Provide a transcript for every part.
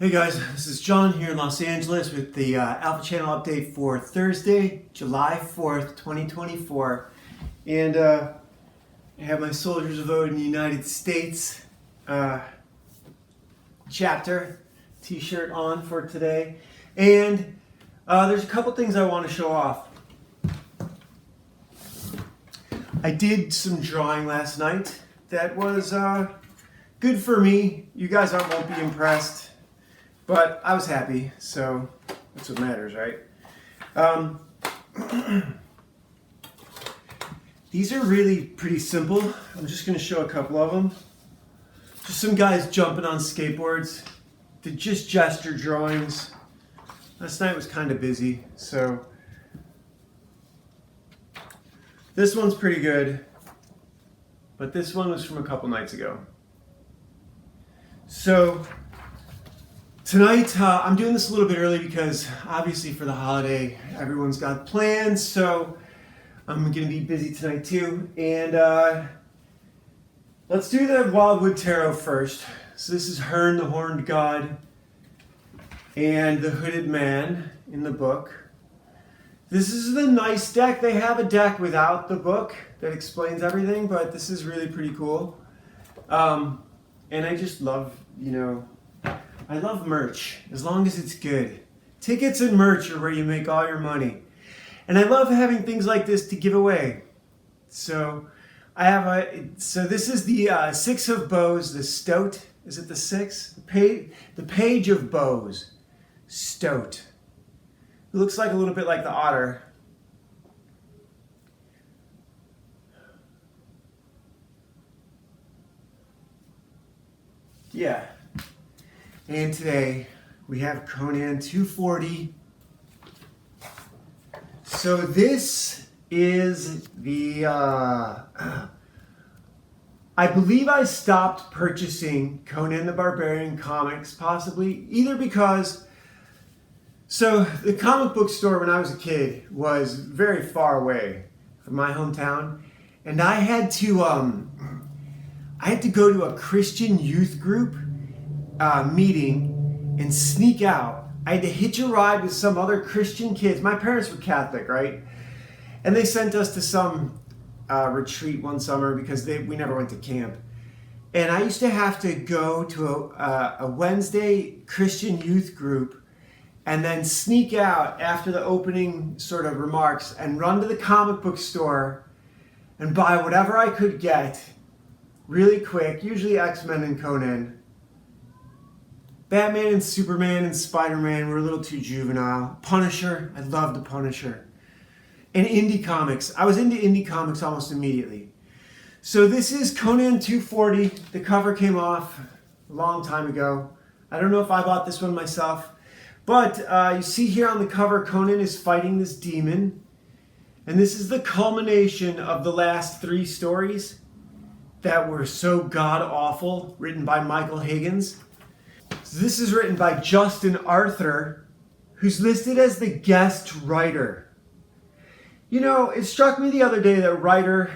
Hey guys, this is John here in Los Angeles with the Alpha Channel update for Thursday, July 4th, 2024. And I have my Soldiers of Odin United States chapter t-shirt on for today. And there's a couple things I want to show off. I did some drawing last night that was good for me. You guys won't be impressed. But I was happy, so that's what matters, right? These are really pretty simple. I'm just going to show a couple of them. Just some guys jumping on skateboards. They're just gesture drawings. Last night was kind of busy, so this one's pretty good. But this one was from a couple nights ago. So tonight, I'm doing this a little bit early because obviously for the holiday, everyone's got plans, so I'm going to be busy tonight too. And let's do the Wildwood Tarot first. So this is Hearn, the Horned God, and the Hooded Man in the book. This is the nice deck. They have a deck without the book that explains everything, but this is really pretty cool. And I just love, I love merch, as long as it's good. Tickets and merch are where you make all your money. And I love having things like this to give away. So so this is the Six of Bows, the Stoat. Is it the six? The Page of Bows, Stoat. It looks like a little bit like the otter. Yeah. And today we have Conan 240. So this is the, I believe I stopped purchasing Conan the Barbarian comics, possibly, either because, so the comic book store when I was a kid was very far away from my hometown, and I had to go to a Christian youth group meeting and sneak out. I had to hitch a ride with some other Christian kids. My parents were Catholic, right? And they sent us to some retreat one summer because we never went to camp. And I used to have to go to a Wednesday Christian youth group and then sneak out after the opening sort of remarks and run to the comic book store and buy whatever I could get really quick, usually X-Men and Conan. Batman and Superman and Spider-Man were a little too juvenile. Punisher, I loved the Punisher. And indie comics. I was into indie comics almost immediately. So this is Conan 240. The cover came off a long time ago. I don't know if I bought this one myself. But you see here on the cover, Conan is fighting this demon. And this is the culmination of the last 3 stories that were so god-awful, written by Michael Higgins. So this is written by Justin Arthur, who's listed as the guest writer. It struck me the other day that writer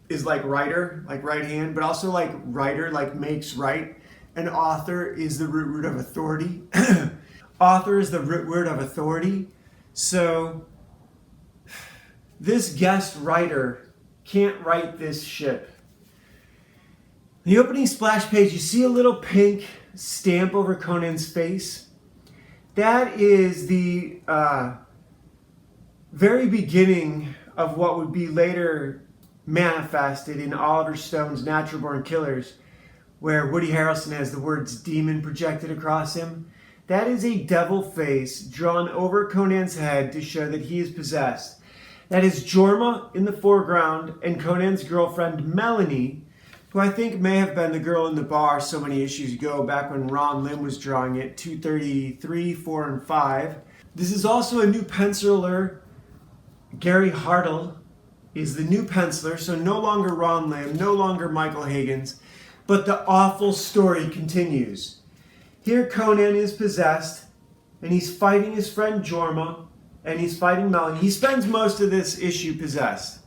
is like writer, like right hand, but also like writer, like makes right. And author is the root word of authority. Author is the root word of authority. So this guest writer can't write this ship. In the opening splash page, you see a little pink stamp over Conan's face. That is the very beginning of what would be later manifested in Oliver Stone's Natural Born Killers, where Woody Harrelson has the words demon projected across him. That is a devil face drawn over Conan's head to show that he is possessed. That is Jorma in the foreground and Conan's girlfriend Melanie, who I think may have been the girl in the bar so many issues ago, back when Ron Lim was drawing it, 233, 4, and 5. This is also a new penciler. Gary Hartle is the new penciler, so no longer Ron Lim, no longer Michael Higgins, but the awful story continues. Here Conan is possessed, and he's fighting his friend Jorma, and he's fighting Melanie. He spends most of this issue possessed.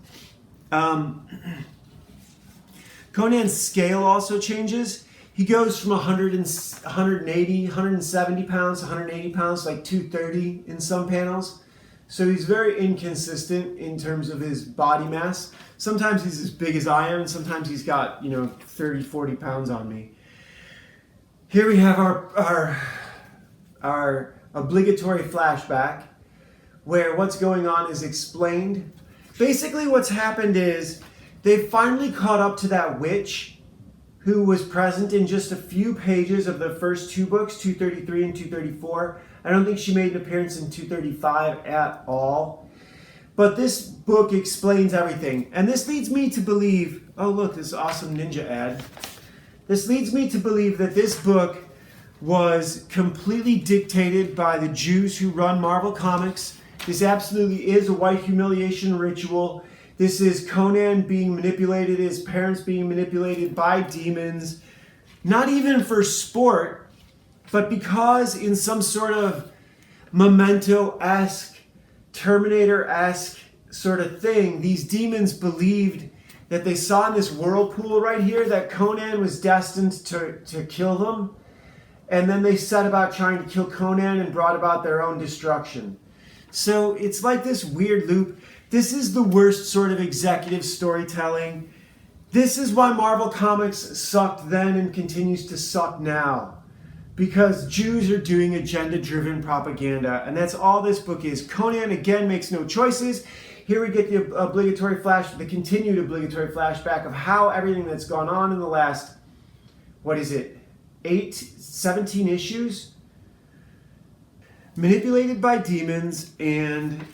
Conan's scale also changes. He goes from 180, 170 pounds to 180 pounds, like 230 in some panels. So he's very inconsistent in terms of his body mass. Sometimes he's as big as I am, and sometimes he's got, 30, 40 pounds on me. Here we have our obligatory flashback, where what's going on is explained. Basically what's happened is they've finally caught up to that witch who was present in just a few pages of the first two books, 233 and 234. I don't think she made an appearance in 235 at all. But this book explains everything. And this leads me to believe, oh look, this awesome ninja ad. This leads me to believe that this book was completely dictated by the Jews who run Marvel Comics. This absolutely is a white humiliation ritual. This is Conan being manipulated, his parents being manipulated by demons, not even for sport, but because in some sort of Memento-esque, Terminator-esque sort of thing, these demons believed that they saw in this whirlpool right here that Conan was destined to kill them. And then they set about trying to kill Conan and brought about their own destruction. So it's like this weird loop. This is the worst sort of executive storytelling. This is why Marvel Comics sucked then and continues to suck now. Because Jews are doing agenda-driven propaganda, and that's all this book is. Conan, again, makes no choices. Here we get the continued obligatory flashback of how everything that's gone on in the last, 17 issues? Manipulated by demons and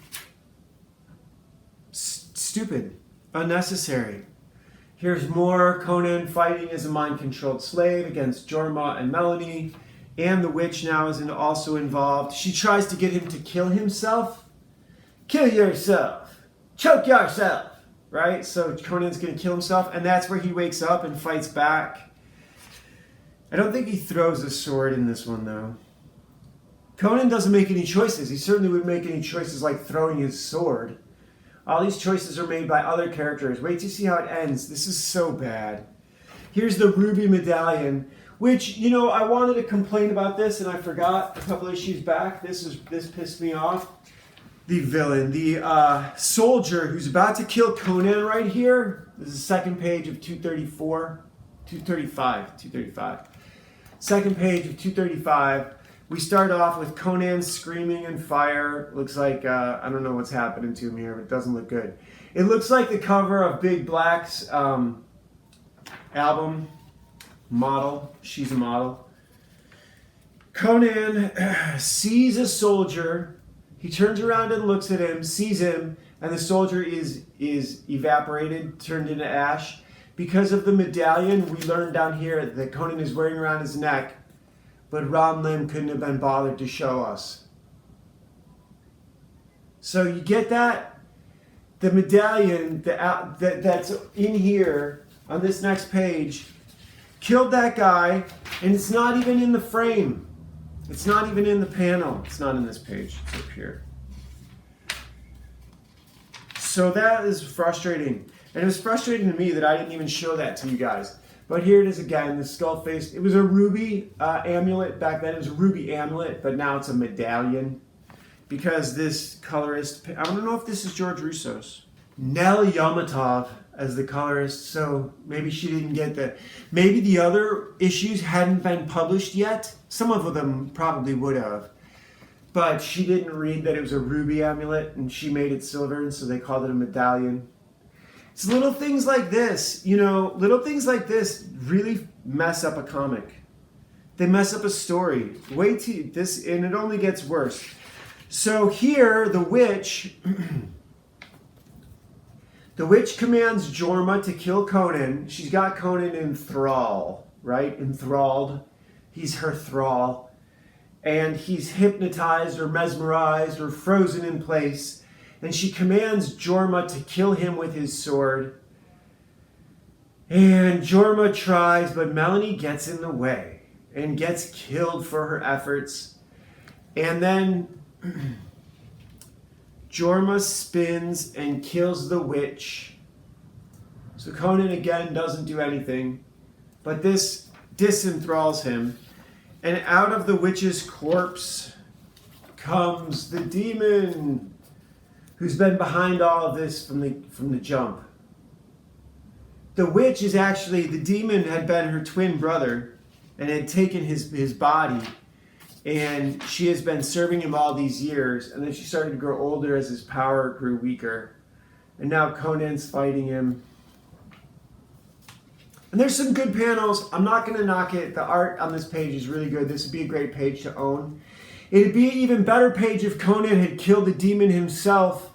stupid, unnecessary. Here's more Conan fighting as a mind-controlled slave against Jorma and Melanie, and the witch now is also involved. She tries to get him to kill himself. Kill yourself. Choke yourself. Right? So Conan's going to kill himself, and that's where he wakes up and fights back. I don't think he throws a sword in this one, though. Conan doesn't make any choices. He certainly wouldn't make any choices like throwing his sword. All these choices are made by other characters. Wait to see how it ends. This is so bad. Here's the ruby medallion, which, I wanted to complain about this, and I forgot a couple issues back. This pissed me off. The villain, the soldier who's about to kill Conan right here. This is the second page of 235. Second page of 235. We start off with Conan screaming and fire. Looks like, I don't know what's happening to him here, but it doesn't look good. It looks like the cover of Big Black's album, Model. She's a model. Conan sees a soldier. He turns around and looks at him, sees him, and the soldier is evaporated, turned into ash. Because of the medallion we learned down here that Conan is wearing around his neck, but Ron Lim couldn't have been bothered to show us. So you get that? The medallion that's in here on this next page killed that guy, and it's not even in the frame. It's not even in the panel. It's not in this page. It's up here. So that is frustrating. And it was frustrating to me that I didn't even show that to you guys. But here it is again, the skull face. It was a ruby amulet back then. It was a ruby amulet, but now it's a medallion. Because this colorist, I don't know if this is George Russo's. Nell Yomatov as the colorist, so maybe she didn't get that. Maybe the other issues hadn't been published yet. Some of them probably would have. But she didn't read that it was a ruby amulet, and she made it silver, and so they called it a medallion. It's little things like this, little things like this really mess up a comic. They mess up a story. Wait till this, and it only gets worse. So here, the witch commands Jorma to kill Conan. She's got Conan in thrall, right? Enthralled. He's her thrall. And he's hypnotized or mesmerized or frozen in place. And she commands Jorma to kill him with his sword. And Jorma tries, but Melanie gets in the way and gets killed for her efforts. And then Jorma spins and kills the witch. So Conan again doesn't do anything. But this disenthralls him. And out of the witch's corpse comes the demon who's been behind all of this from the jump. The witch is actually, the demon had been her twin brother and had taken his body, and she has been serving him all these years, and then she started to grow older as his power grew weaker. And now Conan's fighting him. And there's some good panels. I'm not going to knock it. The art on this page is really good. This would be a great page to own. It'd be an even better page if Conan had killed the demon himself,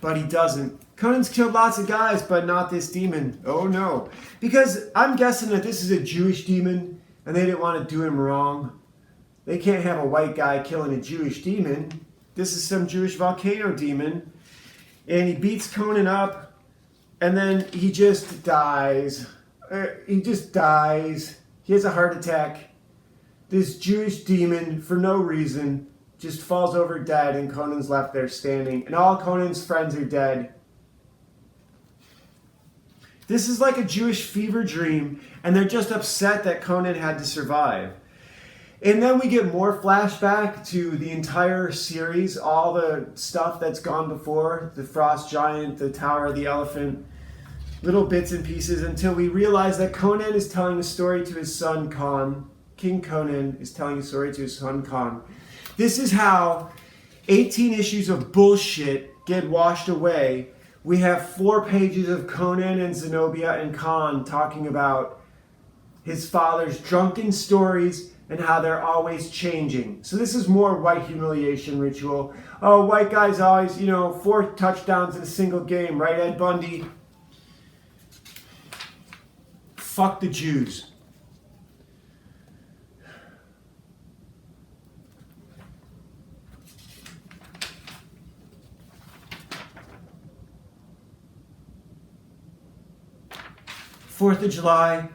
but he doesn't. Conan's killed lots of guys, but not this demon. Oh no. Because I'm guessing that this is a Jewish demon, and they didn't want to do him wrong. They can't have a white guy killing a Jewish demon. This is some Jewish volcano demon. And he beats Conan up, and then he just dies. He just dies. He has a heart attack. This Jewish demon, for no reason, just falls over dead, and Conan's left there standing. And all Conan's friends are dead. This is like a Jewish fever dream, and they're just upset that Conan had to survive. And then we get more flashback to the entire series, all the stuff that's gone before, the Frost Giant, the Tower of the Elephant, little bits and pieces, until we realize that Conan is telling a story to his son Con. King Conan is telling a story to his son Con. This is how 18 issues of bullshit get washed away. We have 4 pages of Conan and Zenobia and Con talking about his father's drunken stories and how they're always changing. So this is more white humiliation ritual. Oh, white guys always, 4 touchdowns in a single game, right, Ed Bundy? Fuck the Jews. Fourth of July,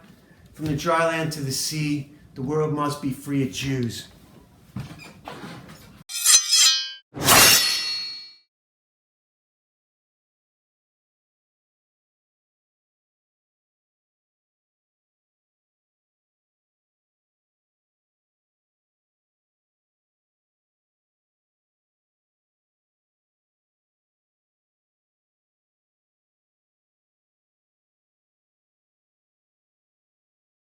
from the dry land to the sea, the world must be free of Jews.